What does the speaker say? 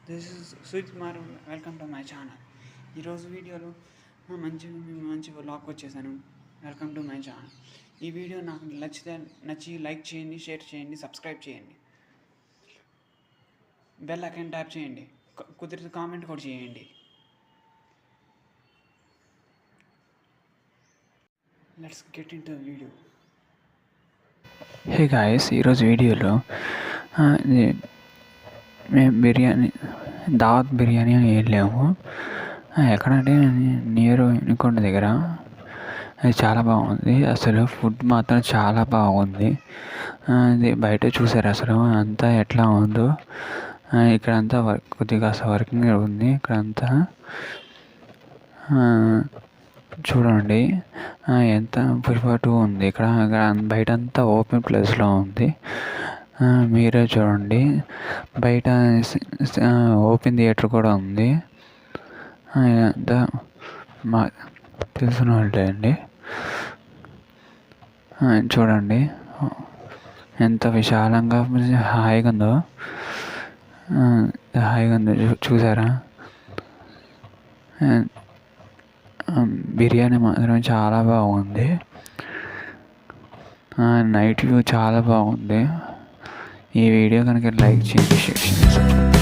This is Sujith Kumar. Welcome to my channel. ఈరోజు వీడియోలో మంచి వ్లాగ్ వచ్చేసాను. Welcome to my channel. ఈ వీడియో నాకు నచ్చి లైక్ చేయండి, షేర్ చేయండి, సబ్స్క్రైబ్ చేయండి, బెల్ ఐకాన్ ట్యాప్ చేయండి, కుదిరితే కామెంట్ కూడా చేయండి. Let's get in to video. Hey guys, ఈరోజు వీడియోలో మేము దావత్ బిర్యానీ అని వెళ్ళాము. ఎక్కడంటే నియర్ వినుకొండ దగ్గర. అది చాలా బాగుంది. అసలు ఫుడ్ మాత్రం చాలా బాగుంది. అది బయట చూసారు అసలు అంతా ఎట్లా ఉందో. ఇక్కడంతా కొద్దిగా వర్కింగ్ ఉంది. ఇక్కడంతా చూడండి ఎంత పులిపాటు ఉంది. ఇక్కడ బయట అంతా ఓపెన్ ప్లేస్లో ఉంది. మీరే చూడండి, బయట ఓపెన్ థియేటర్ కూడా ఉంది. ఇదంతా మా తెలిసిన వాళ్ళే అండి. చూడండి ఎంత విశాలంగా హాయిగా ఉందో. చూసారా? బిర్యానీ మాత్రం చాలా బాగుంది. నైట్ వ్యూ చాలా బాగుంది. ఈ వీడియో కనుక లైక్ చేయండి, షేర్ చేయండి.